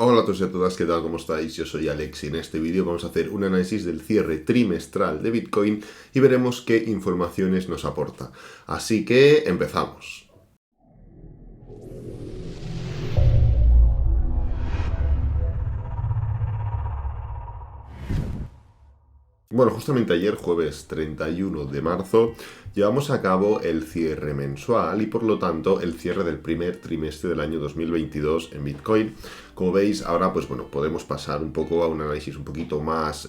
Hola a todos y a todas, ¿qué tal? ¿Cómo estáis? Yo soy Alex y en este vídeo vamos a hacer un análisis del cierre trimestral de Bitcoin y veremos qué informaciones nos aporta. Así que empezamos. Bueno, justamente ayer, jueves 31 de marzo, llevamos a cabo el cierre mensual y por lo tanto el cierre del primer trimestre del año 2022 en Bitcoin. Como veis, ahora pues bueno, podemos pasar un poco a un análisis un poquito más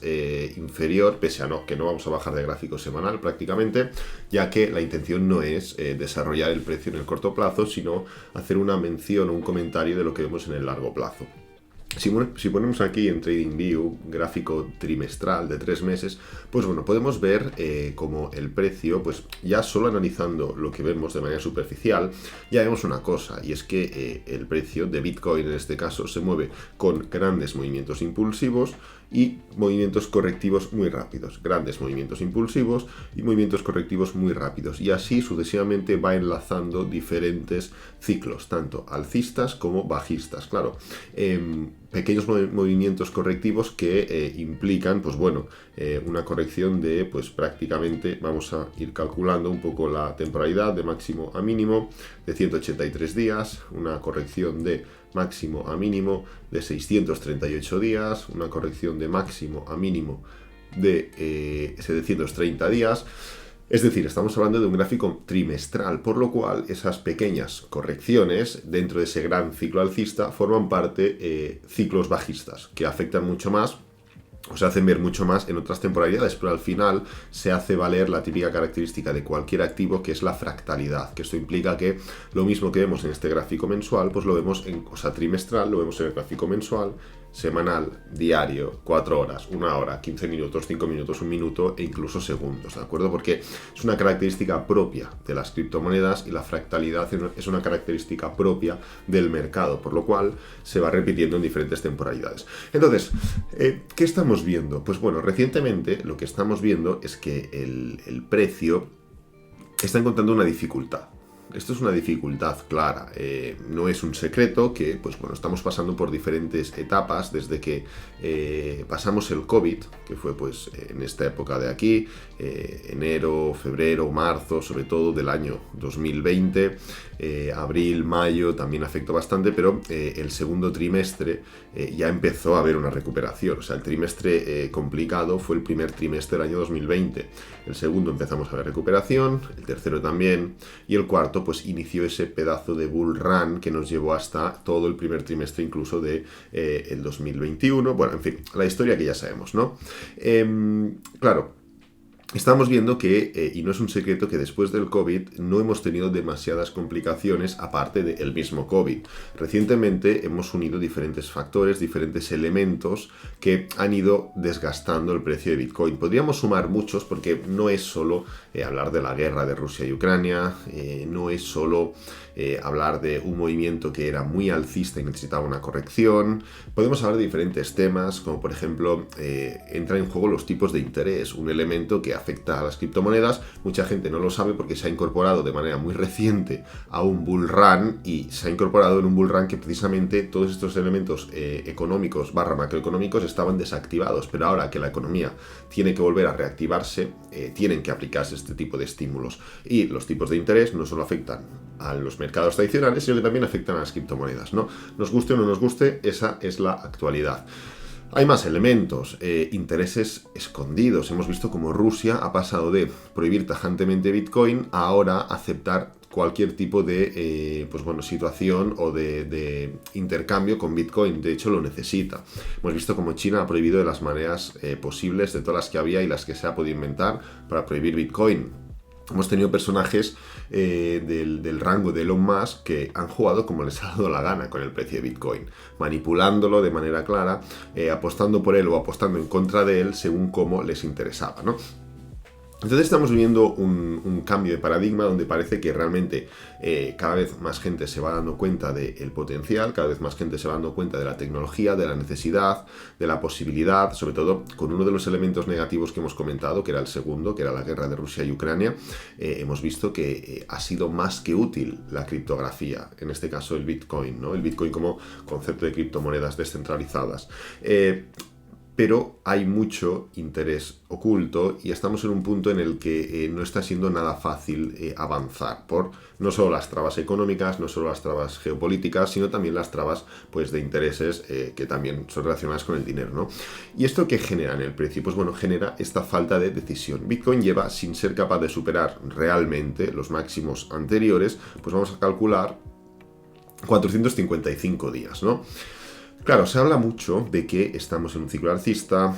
inferior, pese a que no vamos a bajar de gráfico semanal prácticamente, ya que la intención no es desarrollar el precio en el corto plazo, sino hacer una mención o un comentario de lo que vemos en el largo plazo. Si ponemos aquí en TradingView gráfico trimestral de 3 meses, pues bueno, podemos ver como el precio, pues ya solo analizando lo que vemos de manera superficial, ya vemos una cosa, y es que el precio de Bitcoin en este caso se mueve con grandes movimientos impulsivos y movimientos correctivos muy rápidos, grandes movimientos impulsivos y movimientos correctivos muy rápidos, y así sucesivamente va enlazando diferentes ciclos, tanto alcistas como bajistas, claro. Pequeños movimientos correctivos que implican, pues bueno, una corrección de, pues prácticamente, vamos a ir calculando un poco la temporalidad de máximo a mínimo de 183 días, una corrección de máximo a mínimo de 638 días, una corrección de máximo a mínimo de 730 días. Es decir, estamos hablando de un gráfico trimestral, por lo cual esas pequeñas correcciones dentro de ese gran ciclo alcista forman parte de ciclos bajistas, que afectan mucho más o se hacen ver mucho más en otras temporalidades, pero al final se hace valer la típica característica de cualquier activo, que es la fractalidad, que esto implica que lo mismo que vemos en este gráfico mensual, pues lo vemos trimestral, lo vemos en el gráfico mensual, semanal, diario, 4 horas, 1 hora, 15 minutos, 5 minutos, 1 minuto e incluso segundos, ¿de acuerdo? Porque es una característica propia de las criptomonedas y la fractalidad es una característica propia del mercado, por lo cual se va repitiendo en diferentes temporalidades. Entonces, ¿qué estamos viendo? Pues bueno, recientemente lo que estamos viendo es que el precio está encontrando una dificultad. Esto es una dificultad clara, no es un secreto que, pues bueno, estamos pasando por diferentes etapas desde que pasamos el COVID, que fue pues en esta época de aquí, enero, febrero, marzo, sobre todo del año 2020, abril, mayo también afectó bastante, pero el segundo trimestre ya empezó a haber una recuperación, o sea, el trimestre complicado fue el primer trimestre del año 2020, el segundo empezamos a ver recuperación, el tercero también, y el cuarto pues inició ese pedazo de bull run que nos llevó hasta todo el primer trimestre incluso de el 2021. Bueno, en fin, la historia que ya sabemos, ¿no? Claro, estamos viendo que, y no es un secreto, que después del COVID no hemos tenido demasiadas complicaciones aparte del mismo COVID. Recientemente hemos unido diferentes factores, diferentes elementos que han ido desgastando el precio de Bitcoin. Podríamos sumar muchos porque no es solo hablar de la guerra de Rusia y Ucrania, no es solo hablar de un movimiento que era muy alcista y necesitaba una corrección. Podemos hablar de diferentes temas, como por ejemplo, entra en juego los tipos de interés, un elemento que afecta a las criptomonedas. Mucha gente no lo sabe porque se ha incorporado de manera muy reciente a un bull run, y se ha incorporado en un bull run que precisamente todos estos elementos económicos / macroeconómicos estaban desactivados, pero ahora que la economía tiene que volver a reactivarse, tienen que aplicarse este tipo de estímulos, y los tipos de interés no solo afectan a los mercados tradicionales, sino que también afectan a las criptomonedas, ¿no? Nos guste o no nos guste, esa es la actualidad. Hay más elementos, intereses escondidos. Hemos visto cómo Rusia ha pasado de prohibir tajantemente Bitcoin a ahora aceptar cualquier tipo de situación o de intercambio con Bitcoin. De hecho, lo necesita. Hemos visto cómo China ha prohibido de las maneras posibles, de todas las que había y las que se ha podido inventar para prohibir Bitcoin. Hemos tenido personajes del rango de Elon Musk que han jugado como les ha dado la gana con el precio de Bitcoin, manipulándolo de manera clara, apostando por él o apostando en contra de él según cómo les interesaba, ¿no? Entonces estamos viviendo un cambio de paradigma donde parece que realmente cada vez más gente se va dando cuenta del potencial, cada vez más gente se va dando cuenta de la tecnología, de la necesidad, de la posibilidad, sobre todo con uno de los elementos negativos que hemos comentado, que era el segundo, que era la guerra de Rusia y Ucrania. Hemos visto que ha sido más que útil la criptografía, en este caso el Bitcoin, ¿no? El Bitcoin como concepto de criptomonedas descentralizadas. Pero hay mucho interés oculto y estamos en un punto en el que no está siendo nada fácil avanzar por no solo las trabas económicas, no solo las trabas geopolíticas, sino también las trabas pues, de intereses que también son relacionadas con el dinero, ¿no? ¿Y esto qué genera en el precio? Pues bueno, genera esta falta de decisión. Bitcoin lleva, sin ser capaz de superar realmente los máximos anteriores, pues vamos a calcular 455 días, ¿no? Claro, se habla mucho de que estamos en un ciclo alcista,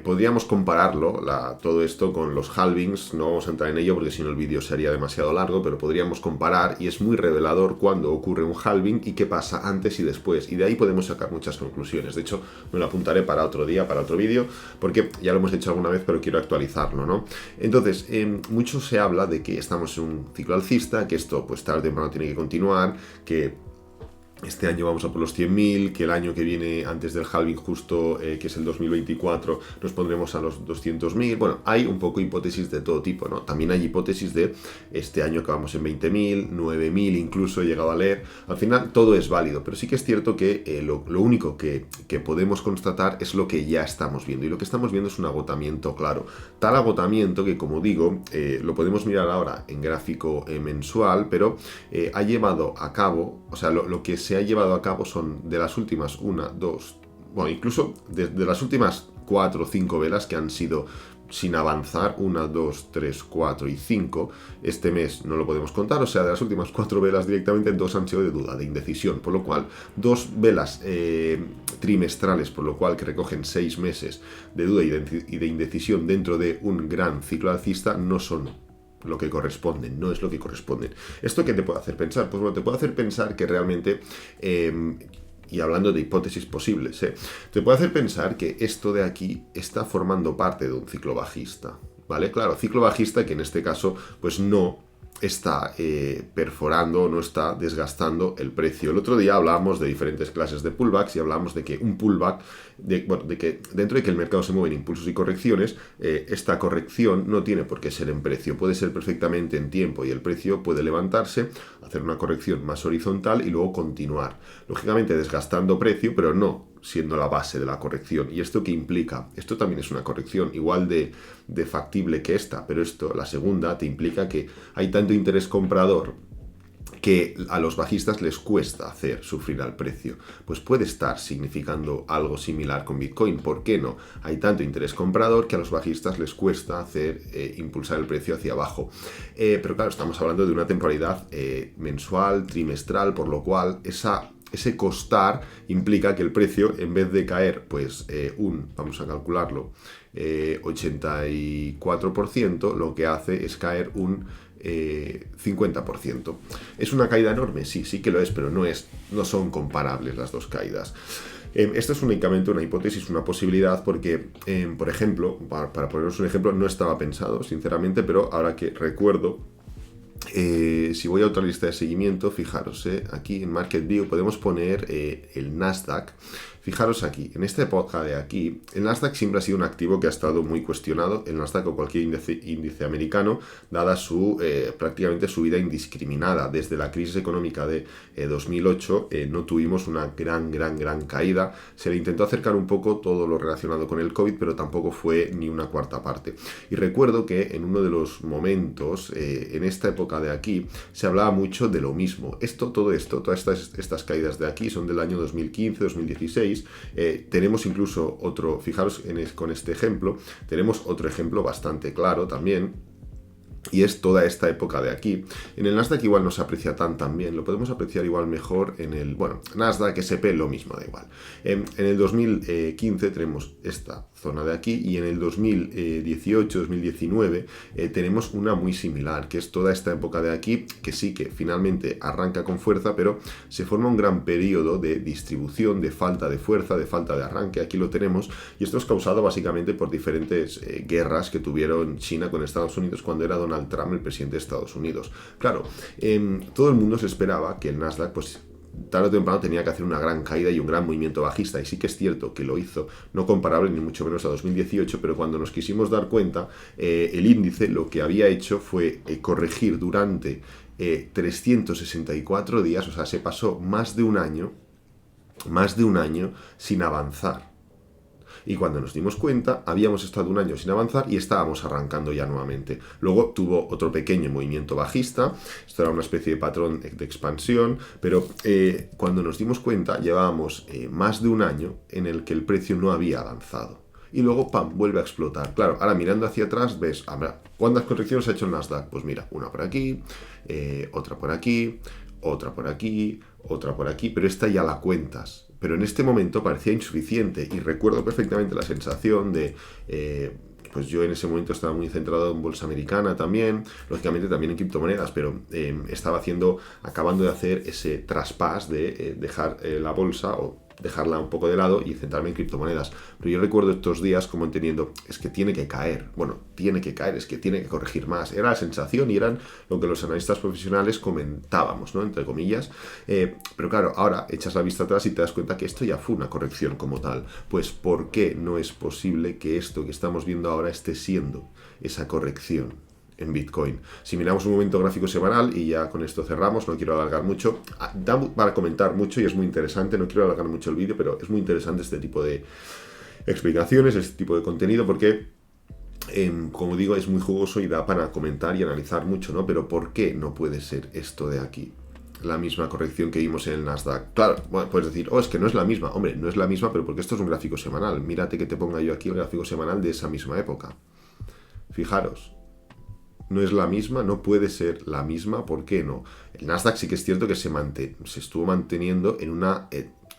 podríamos compararlo, todo esto con los halvings, no vamos a entrar en ello porque si no el vídeo sería demasiado largo, pero podríamos comparar y es muy revelador cuando ocurre un halving y qué pasa antes y después, y de ahí podemos sacar muchas conclusiones. De hecho, me lo apuntaré para otro día, para otro vídeo, porque ya lo hemos hecho alguna vez, pero quiero actualizarlo, ¿no? Entonces, mucho se habla de que estamos en un ciclo alcista, que esto pues tarde o temprano tiene que continuar, que este año vamos a por los 100.000, que el año que viene, antes del halving justo, que es el 2024, nos pondremos a los 200.000. Bueno, hay un poco hipótesis de todo tipo, ¿no? También hay hipótesis de este año que vamos en 20.000, 9.000 incluso he llegado a leer. Al final todo es válido, pero sí que es cierto que lo único que podemos constatar es lo que ya estamos viendo. Y lo que estamos viendo es un agotamiento claro. Tal agotamiento que, como digo, lo podemos mirar ahora en gráfico mensual, pero ha llevado a cabo, o sea, lo que se ha llevado a cabo son de las últimas bueno, incluso de las últimas 4 o 5 velas que han sido sin avanzar, 1, 2, 3, 4 y 5, este mes no lo podemos contar, o sea, de las últimas 4 velas directamente 2 han sido de duda, de indecisión, por lo cual 2 velas trimestrales, por lo cual que recogen 6 meses de duda y de indecisión dentro de un gran ciclo alcista no son lo que corresponden, no es lo que corresponden. ¿Esto qué te puede hacer pensar? Pues bueno, te puede hacer pensar que realmente, y hablando de hipótesis posibles, te puede hacer pensar que esto de aquí está formando parte de un ciclo bajista, ¿vale? Claro, ciclo bajista que en este caso, pues no está perforando, no está desgastando el precio. El otro día hablábamos de diferentes clases de pullbacks y hablábamos de que un pullback, de que dentro de que el mercado se mueve en impulsos y correcciones, esta corrección no tiene por qué ser en precio, puede ser perfectamente en tiempo y el precio puede levantarse, hacer una corrección más horizontal y luego continuar. Lógicamente desgastando precio, pero no siendo la base de la corrección. ¿Y esto qué implica? Esto también es una corrección igual de factible que esta, pero esto, la segunda, te implica que hay tanto interés comprador que a los bajistas les cuesta hacer sufrir al precio. Pues puede estar significando algo similar con Bitcoin. ¿Por qué no? Hay tanto interés comprador que a los bajistas les cuesta hacer impulsar el precio hacia abajo. Pero claro, estamos hablando de una temporalidad mensual, trimestral, por lo cual ese costar implica que el precio, en vez de caer, pues vamos a calcularlo, 84%, lo que hace es caer un 50%. ¿Es una caída enorme? Sí, sí que lo es, pero no son comparables las dos caídas. Esto es únicamente una hipótesis, una posibilidad, porque, por ejemplo, para poneros un ejemplo, no estaba pensado, sinceramente, pero ahora que recuerdo, si voy a otra lista de seguimiento, fijaros, aquí en Market View podemos poner el Nasdaq. Fijaros aquí, en esta época de aquí, el Nasdaq siempre ha sido un activo que ha estado muy cuestionado, el Nasdaq o cualquier índice americano, dada su prácticamente subida indiscriminada. Desde la crisis económica de 2008 no tuvimos una gran caída. Se le intentó acercar un poco todo lo relacionado con el COVID, pero tampoco fue ni una cuarta parte. Y recuerdo que en uno de los momentos, en esta época de aquí, se hablaba mucho de lo mismo. Todas estas caídas de aquí son del año 2015, 2016. Tenemos incluso otro, fijaros con este ejemplo, tenemos otro ejemplo bastante claro también, y es toda esta época de aquí. En el Nasdaq igual no se aprecia tan bien, lo podemos apreciar igual mejor en el, Nasdaq, S&P, lo mismo, da igual. En el 2015 tenemos esta zona de aquí, y en el 2018-2019 tenemos una muy similar, que es toda esta época de aquí, que sí que finalmente arranca con fuerza, pero se forma un gran periodo de distribución, de falta de fuerza, de falta de arranque. Aquí lo tenemos, y esto es causado básicamente por diferentes guerras que tuvieron China con Estados Unidos cuando era Donald Trump el presidente de Estados Unidos. Claro, todo el mundo se esperaba que el Nasdaq, pues tarde o temprano tenía que hacer una gran caída y un gran movimiento bajista, y sí que es cierto que lo hizo, no comparable ni mucho menos a 2018, pero cuando nos quisimos dar cuenta, el índice lo que había hecho fue corregir durante 364 días, o sea, se pasó más de un año sin avanzar. Y cuando nos dimos cuenta, habíamos estado un año sin avanzar y estábamos arrancando ya nuevamente. Luego tuvo otro pequeño movimiento bajista, esto era una especie de patrón de expansión, pero cuando nos dimos cuenta, llevábamos más de un año en el que el precio no había avanzado. Y luego, ¡pam!, vuelve a explotar. Claro, ahora mirando hacia atrás, ves, ¿cuántas correcciones ha hecho el Nasdaq? Pues mira, una por aquí, otra por aquí, otra por aquí, otra por aquí, pero esta ya la cuentas. Pero en este momento parecía insuficiente, y recuerdo perfectamente la sensación de... pues yo en ese momento estaba muy centrado en bolsa americana también, lógicamente también en criptomonedas, pero estaba acabando de hacer ese traspás de dejar la bolsa o dejarla un poco de lado y centrarme en criptomonedas. Pero yo recuerdo estos días como entendiendo, es que tiene que caer, es que tiene que corregir más. Era la sensación y eran lo que los analistas profesionales comentábamos, ¿no?, entre comillas. Pero claro, ahora echas la vista atrás y te das cuenta que esto ya fue una corrección como tal. Pues ¿por qué no es posible que esto que estamos viendo ahora esté siendo esa corrección en Bitcoin? Si miramos un momento gráfico semanal, y ya con esto cerramos, no quiero alargar mucho, da para comentar mucho y es muy interesante, no quiero alargar mucho el vídeo, pero es muy interesante este tipo de explicaciones, este tipo de contenido, porque como digo, es muy jugoso y da para comentar y analizar mucho, ¿no? Pero ¿por qué no puede ser esto de aquí la misma corrección que vimos en el Nasdaq? Claro, bueno, puedes decir, es que no es la misma. Hombre, no es la misma, pero porque esto es un gráfico semanal. Mírate que te ponga yo aquí el gráfico semanal de esa misma época. Fijaros. No es la misma, no puede ser la misma, ¿por qué no? El Nasdaq sí que es cierto que se estuvo manteniendo en una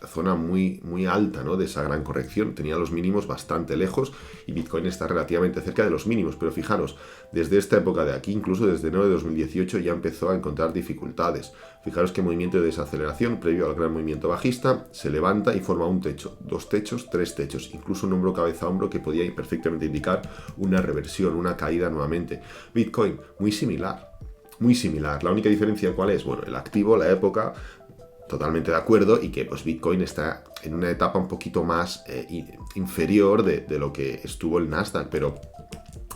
zona muy, muy alta, ¿no?, de esa gran corrección. Tenía los mínimos bastante lejos y Bitcoin está relativamente cerca de los mínimos, pero fijaros, desde esta época de aquí, incluso desde enero de 2018, ya empezó a encontrar dificultades. Fijaros que movimiento de desaceleración previo al gran movimiento bajista, se levanta y forma un techo, dos techos, tres techos, incluso un hombro cabeza a hombro que podía perfectamente indicar una reversión, una caída nuevamente. Bitcoin, muy similar. Muy similar. La única diferencia, ¿cuál es? Bueno, el activo, la época, totalmente de acuerdo, y que pues Bitcoin está en una etapa un poquito más inferior de lo que estuvo el Nasdaq, pero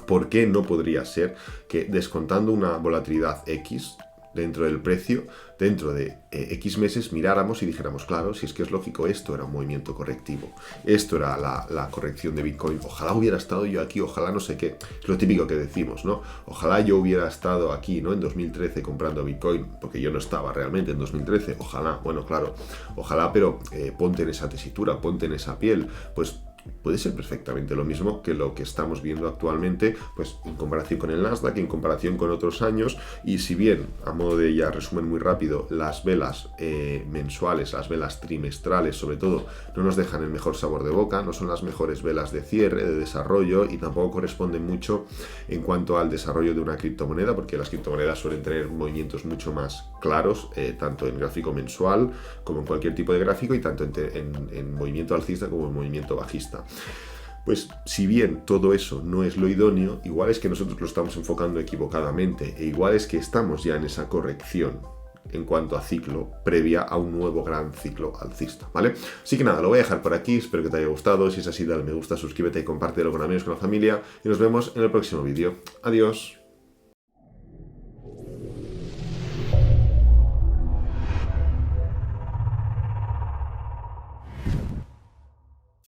¿por qué no podría ser que descontando una volatilidad X dentro del precio, dentro de X meses, miráramos y dijéramos, claro, si es que es lógico, esto era un movimiento correctivo, esto era la corrección de Bitcoin, ojalá hubiera estado yo aquí, ojalá no sé qué, es lo típico que decimos, ¿no? Ojalá yo hubiera estado aquí, ¿no?, en 2013 comprando Bitcoin, porque yo no estaba realmente en 2013, ojalá, bueno, claro, ojalá, pero ponte en esa tesitura, ponte en esa piel, pues puede ser perfectamente lo mismo que lo que estamos viendo actualmente, pues en comparación con el Nasdaq, en comparación con otros años. Y si bien, a modo de ya resumen muy rápido, las velas mensuales, las velas trimestrales sobre todo, no nos dejan el mejor sabor de boca, no son las mejores velas de cierre, de desarrollo, y tampoco corresponden mucho en cuanto al desarrollo de una criptomoneda, porque las criptomonedas suelen tener movimientos mucho más claros, tanto en gráfico mensual como en cualquier tipo de gráfico, y tanto en movimiento alcista como en movimiento bajista. Pues si bien todo eso no es lo idóneo, igual es que nosotros lo estamos enfocando equivocadamente, e igual es que estamos ya en esa corrección en cuanto a ciclo previa a un nuevo gran ciclo alcista, ¿vale? Así que nada, lo voy a dejar por aquí, espero que te haya gustado. Si es así, dale me gusta, suscríbete y compártelo con amigos, con la familia, y nos vemos en el próximo vídeo. Adiós.